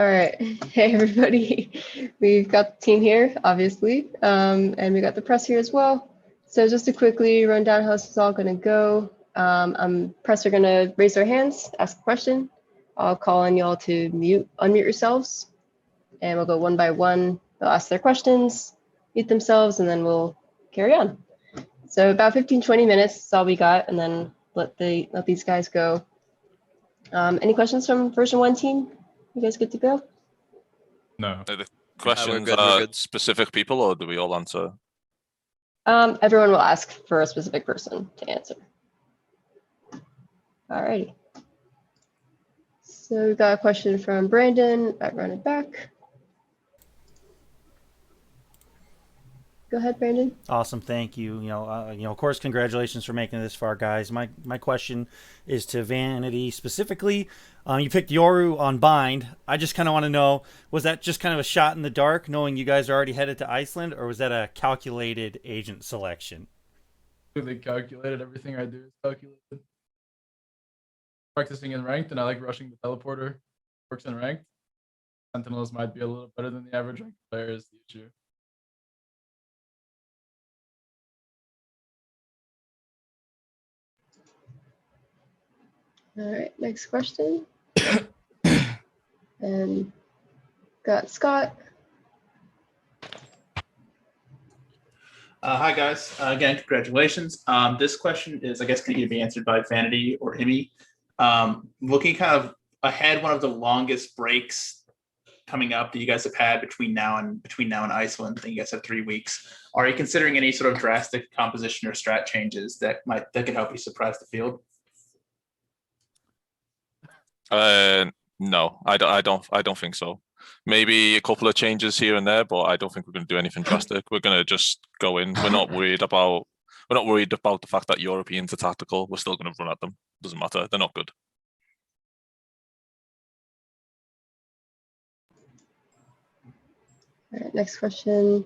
All right. Hey, everybody. We've got the team here, obviously, and we got the press here as well. So just to quickly run down how this is all going to go, press are going to raise their hands, ask a question. I'll call on y'all to unmute yourselves, and we'll go one by one. They'll ask their questions, mute themselves, and then we'll carry on. So about 15, 20 minutes is all we got, and then let these guys go. Any questions from Version1 team? You guys good to go? No. The questions we're are good. specific people, or do we all answer? Everyone will ask for a specific person to answer. Alrighty. So we've got a question from Brandon. I run it back. Go ahead, Brandon. Awesome, thank you. Of course, congratulations for making it this far, guys. My question is to Vanity specifically. You picked Yoru on Bind. I just kind of want to know, was that just kind of a shot in the dark, knowing you guys are already headed to Iceland, or was that a calculated agent selection? They calculated. Everything I do is calculated. Practicing in ranked, and I like rushing the teleporter. Works in ranked. Sentinels might be a little better than the average ranked player is the issue. All right, next question. And got Scott. Hi guys, again, congratulations. This question is, I guess, can either be answered by Vanity or Emmy. Looking kind of ahead, one of the longest breaks coming up that you guys have had between now and Iceland. I think you guys have 3 weeks. Are you considering any sort of drastic composition or strat changes that could help you surprise the field? No, I don't think so. Maybe a couple of changes here and there, but I don't think we're going to do anything drastic. We're going to just go in. We're not worried about the fact that Europeans are tactical. We're still going to run at them. Doesn't matter. They're not good. All right, next question.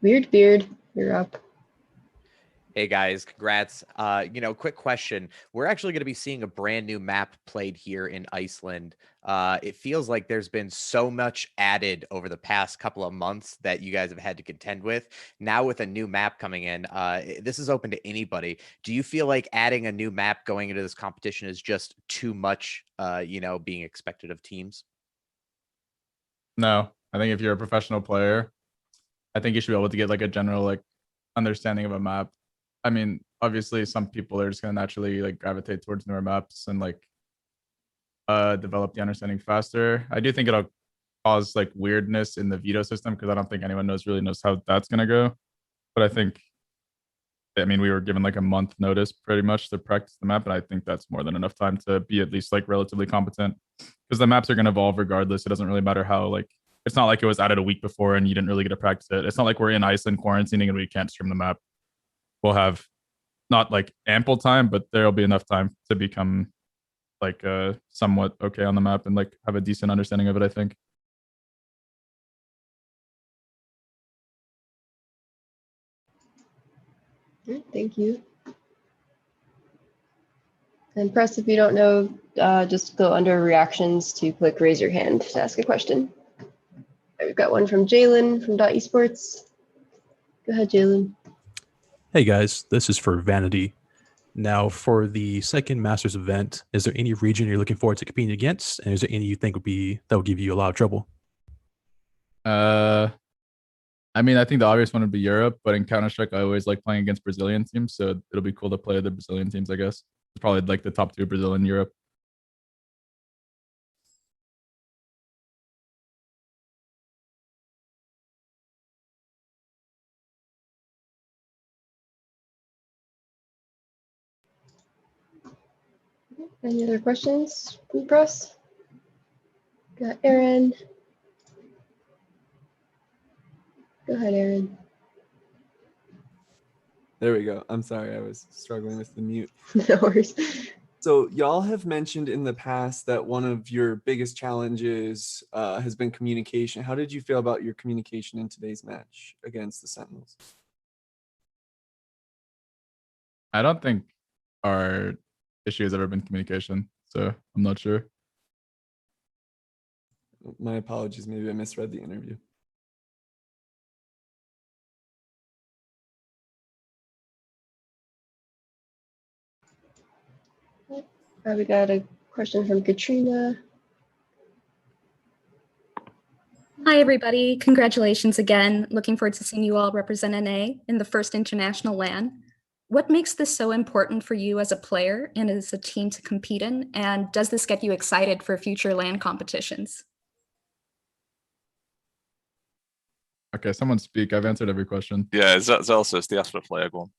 Weird Beard, you're up. Hey guys, congrats. Quick question. We're actually going to be seeing a brand new map played here in Iceland. It feels like there's been so much added over the past couple of months that you guys have had to contend with. Now with a new map coming in, this is open to anybody. Do you feel like adding a new map going into this competition is just too much, being expected of teams? No, I think if you're a professional player, I think you should be able to get like a general understanding of a map. I mean, obviously some people are just going to naturally gravitate towards newer maps and develop the understanding faster. I do think it'll cause weirdness in the veto system because I don't think anyone really knows how that's going to go. But we were given a month notice pretty much to practice the map, and I think that's more than enough time to be at least relatively competent because the maps are going to evolve regardless. It doesn't really matter how it's not like it was added a week before and you didn't really get to practice it. It's not like we're in Iceland quarantining and we can't stream the map. We'll have not ample time, but there'll be enough time to become somewhat okay on the map and have a decent understanding of it, I think. Thank you. And press, if you don't know, just go under reactions to click raise your hand to ask a question. We've got one from Jalen from .esports. Go ahead, Jalen. Hey guys, this is for Vanity. Now, for the second Masters event, is there any region you're looking forward to competing against, and is there any you think that would give you a lot of trouble? I think the obvious one would be Europe, but in Counter-Strike, I always like playing against Brazilian teams, so it'll be cool to play the Brazilian teams, I guess. It's probably the top 2 Brazil and Europe. Any other questions from the press? Got Aaron. Go ahead, Aaron. There we go. I'm sorry, I was struggling with the mute. No worries. So y'all have mentioned in the past that one of your biggest challenges has been communication. How did you feel about your communication in today's match against the Sentinels? I don't think our issue has ever been communication, so I'm not sure. My apologies. Maybe I misread the interview. We got a question from Katrina. Hi, everybody. Congratulations again. Looking forward to seeing you all represent NA in the first international LAN. What makes this so important for you as a player and as a team to compete in? And does this get you excited for future LAN competitions? Okay, someone speak. I've answered every question. Yeah, Zelsis, the Asper player, go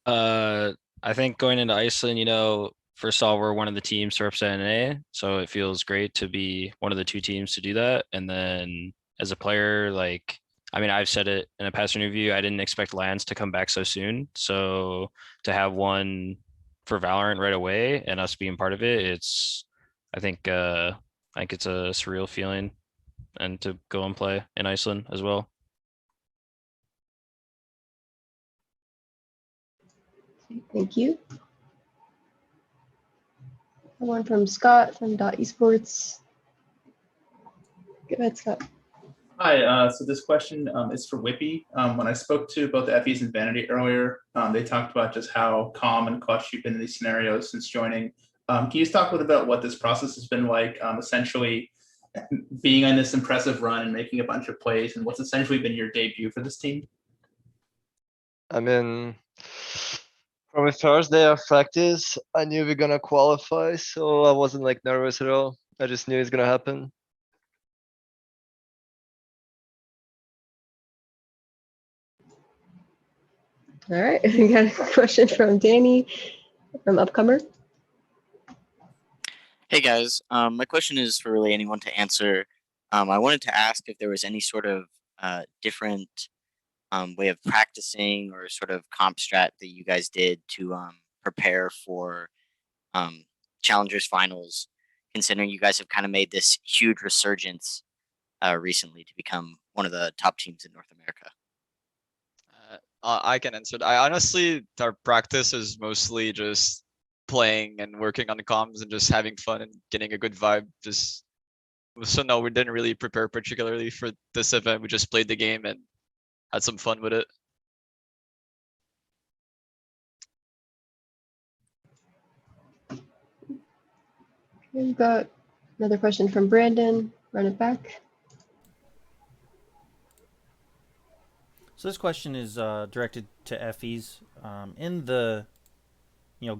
on. I think going into Iceland, you know, first of all, we're one of the teams to represent NA, so it feels great to be one of the two teams to do that. And then as a player, like, I mean, I've said it in a past interview, I didn't expect LANs to come back so soon. So to have one for Valorant right away and us being part of it, I think it's a surreal feeling, and to go and play in Iceland as well. Thank you. One from Scott from .esports. Go ahead, Scott. Hi, so this question is for Whippy. When I spoke to both FEs and Vanity earlier, they talked about just how calm and clutch you've been in these scenarios since joining. Can you just talk a little bit about what this process has been like, essentially being on this impressive run and making a bunch of plays, and what's essentially been your debut for this team? I mean, from the first day of practice, I knew we're gonna qualify, so I wasn't like nervous at all. I just knew it's gonna happen. All right, we got a question from Danny from Upcomer. Hey guys, my question is for really anyone to answer. I wanted to ask if there was any sort of different way of practicing or sort of comp strat that you guys did to prepare for Challengers Finals, considering you guys have kind of made this huge resurgence recently to become one of the top teams in North America. I can answer that. I honestly, our practice is mostly just playing and working on the comms and just having fun and getting a good vibe. So no, we didn't really prepare particularly for this event. We just played the game and had some fun with it. We've got another question from Brandon. Run it back. So this question is directed to FEs. In the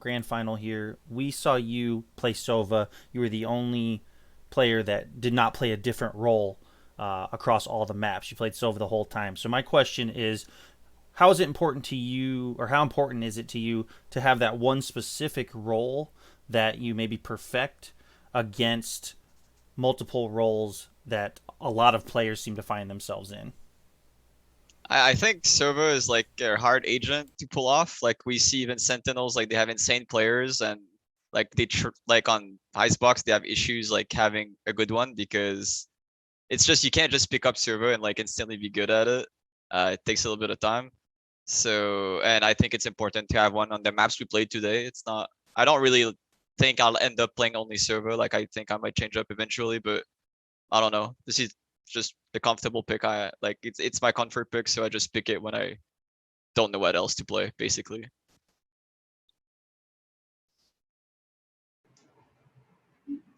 grand final here, we saw you play Sova. You were the only player that did not play a different role across all the maps. You played Sova the whole time. So my question is, how is it important to you, or how important is it to you to have that one specific role that you maybe perfect against multiple roles that a lot of players seem to find themselves in? I think Sova is like a hard agent to pull off. Like we see even Sentinels, like they have insane players, and like like on Icebox they have issues like having a good one, because it's just, you can't just pick up Sova and like instantly be good at it. It takes a little bit of time. So, and I think it's important to have one on the maps we played today. It's not, I don't really think I'll end up playing only Sova. Like I think I might change up eventually, but I don't know. This is just the comfortable pick. It's my comfort pick, so I just pick it when I don't know what else to play, basically.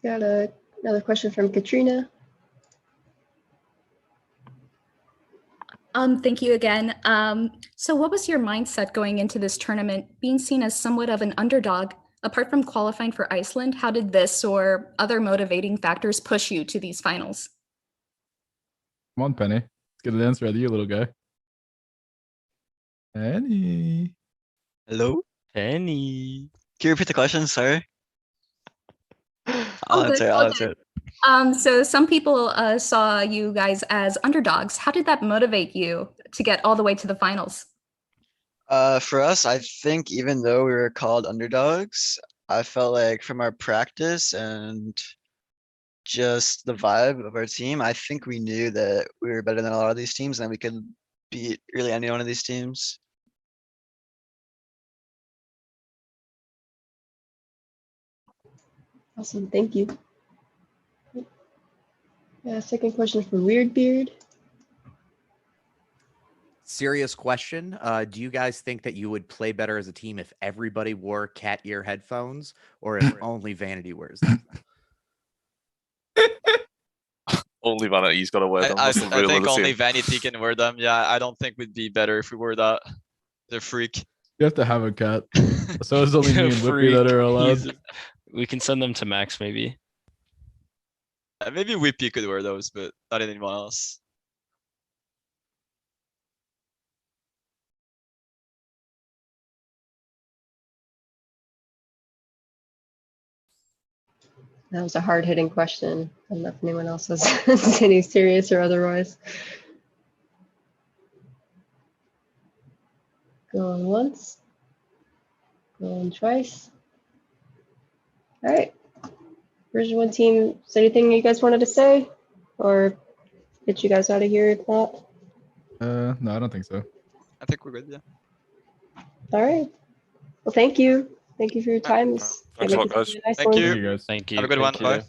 Got another question from Katrina. Thank you again. So what was your mindset going into this tournament, being seen as somewhat of an underdog? Apart from qualifying for Iceland, how did this or other motivating factors push you to these finals? Come on, Penny. Let's get an answer out of you, little guy. Penny. Hello? Penny. Can you repeat the question? Sorry. All good, all answer good. it. So some people saw you guys as underdogs. How did that motivate you to get all the way to the finals? For us, I think even though we were called underdogs, I felt like from our practice and just the vibe of our team, I think we knew that we were better than a lot of these teams and we could beat really any one of these teams. Awesome, thank you. Yeah, second question from Weirdbeard. Serious question. Do you guys think that you would play better as a team if everybody wore cat ear headphones or if only Vanity wears them? Only Vanity's got to wear them. I That's the rule of think the only team. Vanity can wear them. Yeah, I don't think we'd be better if we wore that. They're freak. You have to have a cat. So it's only me and Whippy that are allowed. We can send them to Max maybe. Maybe Whippy could wear those, but not anyone else. That was a hard-hitting question. I don't know if anyone else has any serious or otherwise. Going once. Going twice. All right. Version1 team, is there anything you guys wanted to say? Or get you guys out of here if not? No, I don't think so. I think we're good, yeah. All right. Well, thank you. Thank you for your time. Thanks a lot, guys. Thank you. Thank you guys. Thank you. Have a good one. Thank you. Bye.